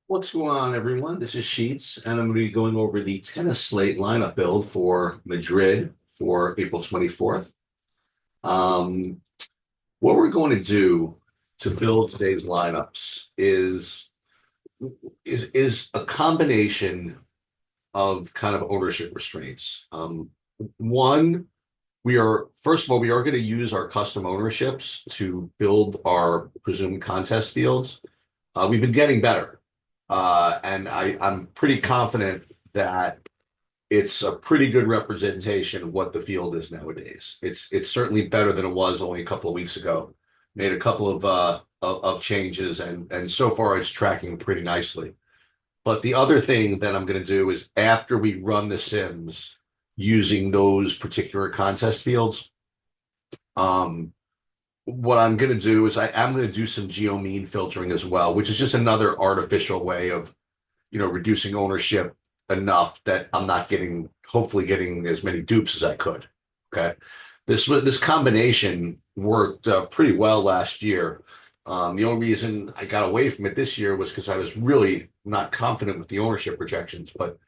What's going on, everyone? This is Sheets, and I'm going to be going over the tennis slate lineup build for Madrid for April 24th. Um, what we're going to do to build today's lineups is a combination of kind of ownership restraints. One, we are first of all we are going to use our custom ownerships to build our presumed contest fields. We've been getting better. And I'm pretty confident that it's a pretty good representation of what the field is nowadays. It's certainly better than it was only a couple of weeks ago. Made a couple of changes, and so far it's tracking pretty nicely. But the other thing that I'm going to do is after we run the sims using those particular contest fields, um, what I'm going to do is I am going to do some geomean filtering as well, which is just another artificial way of reducing ownership enough that I'm not hopefully getting as many dupes as I could. Okay. This combination worked pretty well last year. The only reason I got away from it this year was because I was really not confident with the ownership projections. But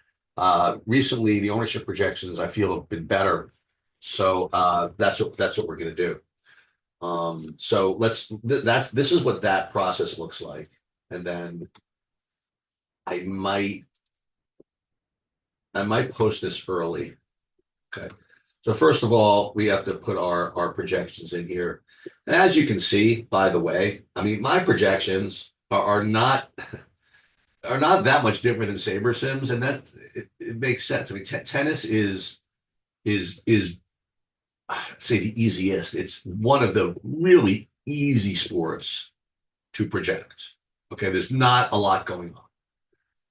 recently, the ownership projections I feel have been better. So that's what we're going to do. So this is what that process looks like, and then I might I might post this early. Okay. So first of all, we have to put our projections in here. And as you can see, by the way, I mean my projections are not that much different than Saber Sims, and it makes sense. I mean, tennis is say the easiest. It's one of the really easy sports to project. Okay, there's not a lot going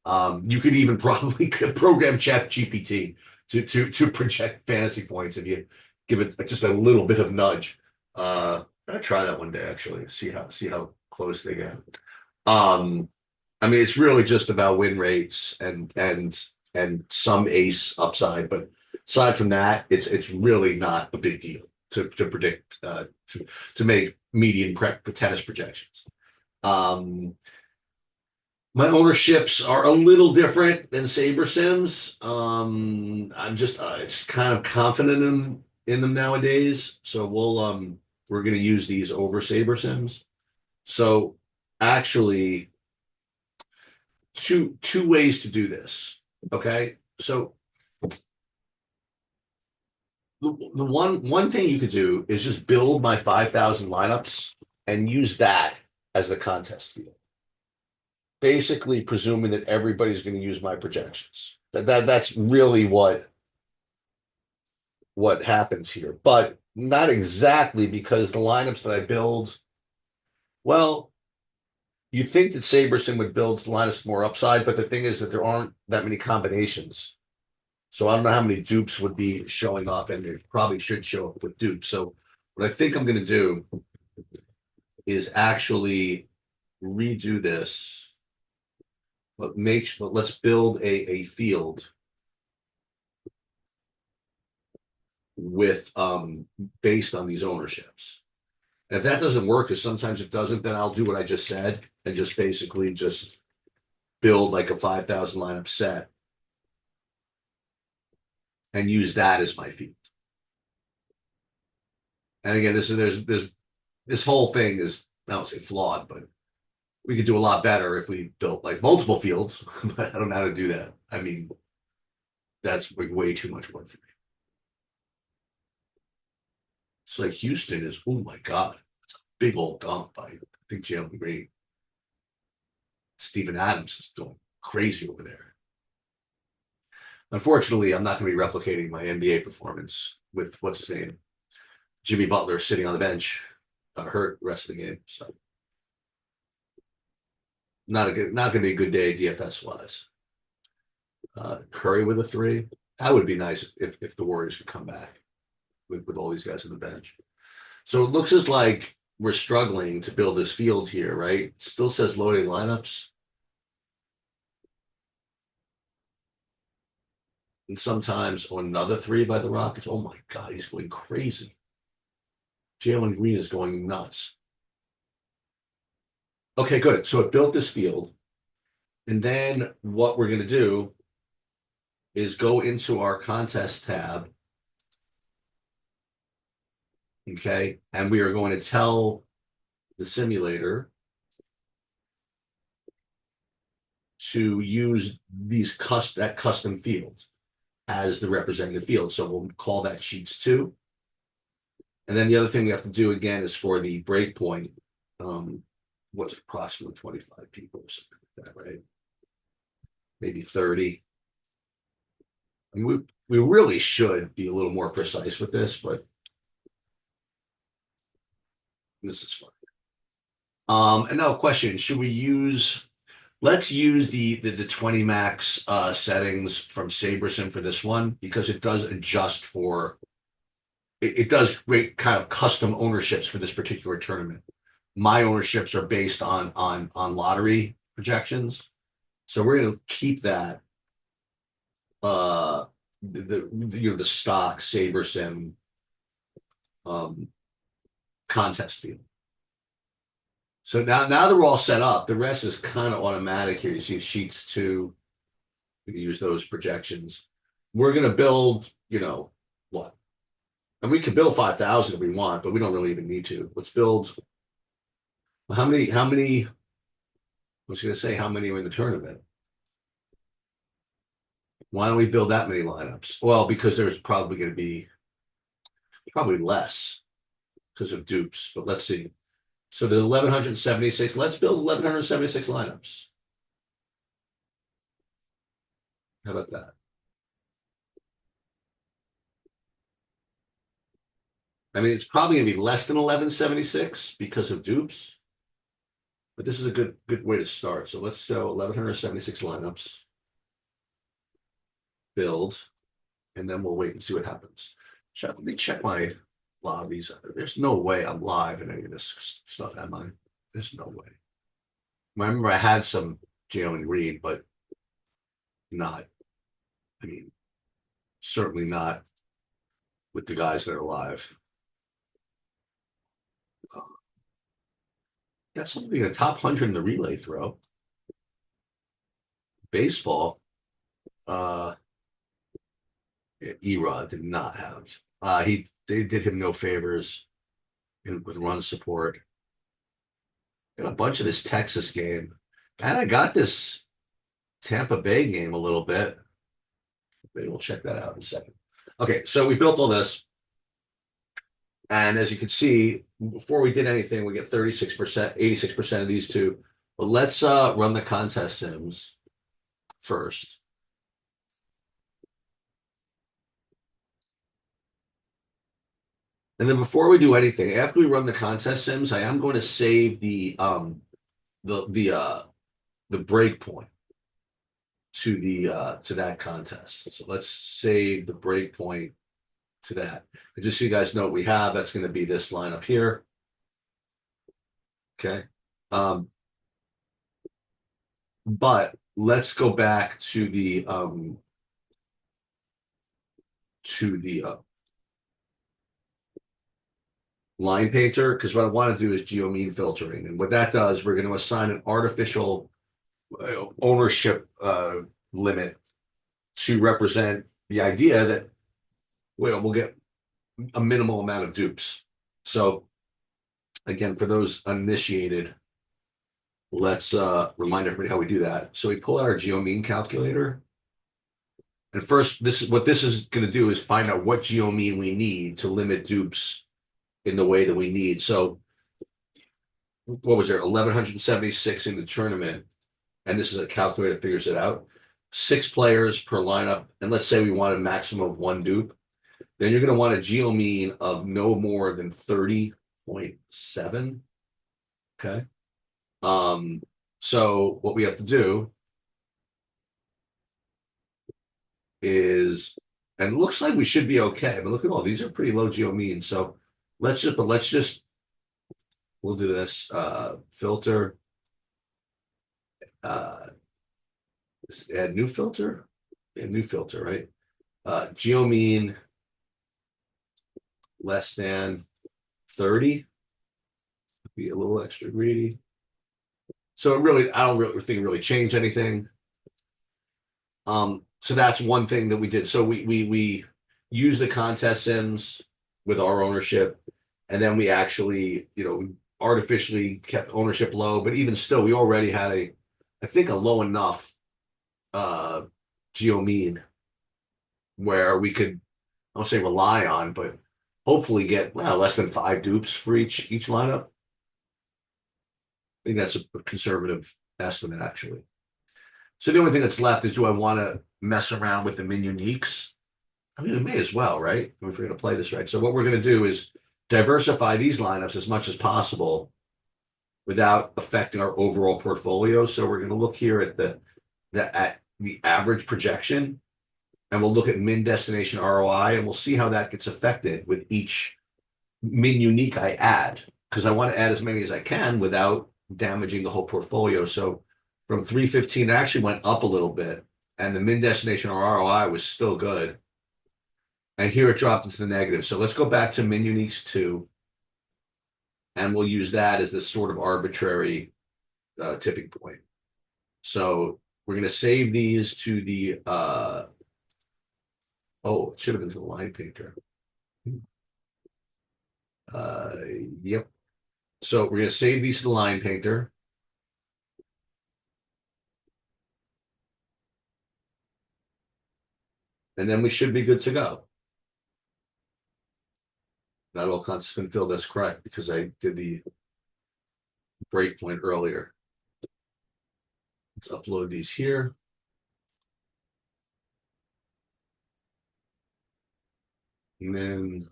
on. You could even probably program Chat GPT to project fantasy points if you give it just a little bit of nudge. I'll try that one day actually. See how close they get. Um, I mean, it's really just about win rates and some ace upside, but aside from that, it's really not a big deal to predict to make median tennis projections. Um, my ownerships are a little different than Saber Sims. I'm just kind of confident in them nowadays. So we're gonna use these over Saber Sims. So actually, two ways to do this. Okay, so the one thing you could do is just build my 5,000 lineups and use that as the contest field, basically presuming that everybody's going to use my projections. That's really what happens here, but not exactly because the lineups that I build, well, you think that Saberson would build lineups more upside, but the thing is that there aren't that many combinations. So I don't know how many dupes would be showing up, and they probably should show up with dupes. So what I think I'm going to do is actually redo this, but let's build a field with based on these ownerships. And if that doesn't work, because sometimes it doesn't, then I'll do what I just said and just basically just build like a 5,000 lineup set and use that as my field. And again, there's this whole thing is I don't say flawed, but we could do a lot better if we built like multiple fields, but I don't know how to do that. I mean, that's like way too much work for me. It's like Houston is, oh my God, big old dunk by I think Jalen Green. Steven Adams is going crazy over there. Unfortunately, I'm not going to be replicating my NBA performance with what's his name, Jimmy Butler sitting on the bench, hurt the rest of the game. So not going to be a good day DFS wise. Curry with a three. That would be nice if the Warriors could come back with all these guys on the bench. So it looks as like we're struggling to build this field here, right? It still says loading lineups. And sometimes on another three by the Rockets. Oh my God, he's going crazy. Jalen Green is going nuts. Okay, good. So it built this field. And then what we're going to do is go into our contest tab. Okay. And we are going to tell the simulator to use that custom field as the representative field. So we'll call that sheets 2. And then the other thing we have to do again is for the breakpoint, what's approximately 25 people or something like that, right? Maybe 30. I mean, we really should be a little more precise with this, but this is fine. And now question, should we let's use the 20 max settings from SaberSim for this one, because it does adjust for it does create kind of custom ownerships for this particular tournament. My ownerships are based on lottery projections. So we're going to keep that the stock SaberSim contest field. So now that we're all set up, the rest is kind of automatic here. You see sheets 2. We can use those projections. We're going to build, what? And we can build 5,000 if we want, but we don't really even need to. Let's build. How many? I was going to say how many are in the tournament. Why don't we build that many lineups? Well, because there's probably going to be less because of dupes. But let's see. So the 1,176. Let's build 1,176 lineups. How about that? I mean, it's probably going to be less than 1,176 because of dupes. But this is a good way to start. So let's go 1,176 lineups. Build, and then we'll wait and see what happens. Let me check my lobbies. There's no way I'm live in any of this stuff, am I? There's no way. I remember I had some Jalen Reed, but not. I mean, certainly not with the guys that are live. Got something a top 100 in the relay throw. Baseball. Erod did not have. They did him no favors with run support. Got a bunch of this Texas game, and I got this Tampa Bay game a little bit. Maybe we'll check that out in a second. Okay, so we built all this, and as you can see, before we did anything, we get 36%, 86% of these two. But let's run the contest sims first. And then before we do anything, after we run the contest sims, I am going to save the breakpoint to that contest. So let's save the breakpoint to that. And just so you guys know what we have, that's going to be this line up here. Okay. But let's go back to the line painter, because what I want to do is geomean filtering. And what that does, we're going to assign an artificial ownership limit to represent the idea that we'll get a minimal amount of dupes. So again, for those uninitiated, let's remind everybody how we do that. So we pull out our geomean calculator. And first, this is going to do is find out what geomean we need to limit dupes in the way that we need. So what was there? 1,176 in the tournament. And this is a calculator that figures it out. 6 players per lineup. And let's say we want a maximum of 1 dupe. Then you're going to want a geomean of no more than 30.7. Okay. So what we have to do is, and it looks like we should be okay. But look at all these are pretty low geomeans. So let's just we'll do this filter. Add new filter. Add new filter, right? Geomean less than 30. Be a little extra greedy. So I don't really think it really changed anything. So that's one thing that we did. So we use the contest sims with our ownership, and then we actually, artificially kept ownership low. But even still, we already had I think, a low enough uh geo mean where we could, I don't say rely on, but hopefully get less than 5 dupes for each lineup. I think that's a conservative estimate, actually. So the only thing that's left is, do I want to mess around with the min uniques? I mean, it may as well, right? If we're going to play this right. So what we're going to do is diversify these lineups as much as possible without affecting our overall portfolio. So we're going to look here at the average projection, and we'll look at min destination ROI, and we'll see how that gets affected with each min unique I add, because I want to add as many as I can without damaging the whole portfolio. So from 315, it actually went up a little bit, and the min destination ROI was still good. And here it dropped into the negative. So let's go back to min uniques 2, and we'll use that as this sort of arbitrary tipping point. So we're going to save these to the, it should have been to the line painter. Yep. So we're going to save these to the line painter. And then we should be good to go. Not all constants been filled. That's correct, because I did the breakpoint earlier. Let's upload these here. And then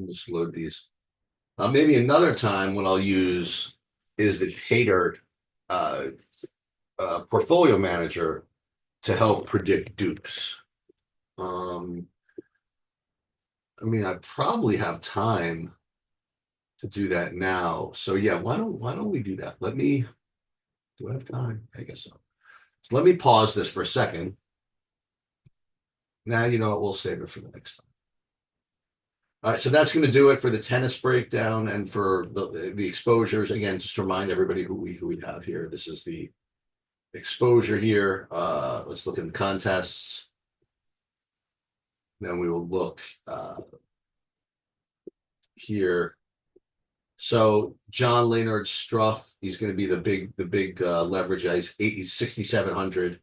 just load these. Maybe another time what I'll use is the Hater portfolio manager to help predict dupes. I mean, I probably have time to do that now. So yeah, why don't we do that? Do I have time? I guess so. So let me pause this for a second. Now, we'll save it for the next time. All right, so that's going to do it for the tennis breakdown and for the exposures. Again, just to remind everybody who we have here. This is the exposure here. Let's look at the contests. Then we will look here. So John Leonard Struff, he's going to be the big leverage. He's 6,700.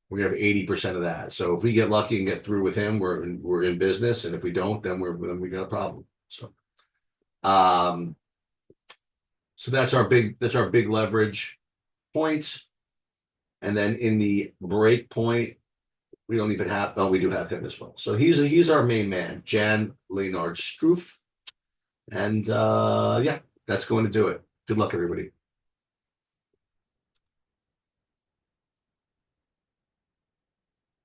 We have 80% of that. So if we get lucky and get through with him, we're in business. And if we don't, then we got a problem. So, so that's our big leverage point. And then in the break point, we don't even have. Oh, we do have him as well. So he's our main man, Jan Leonard Struff. And yeah, that's going to do it. Good luck, everybody.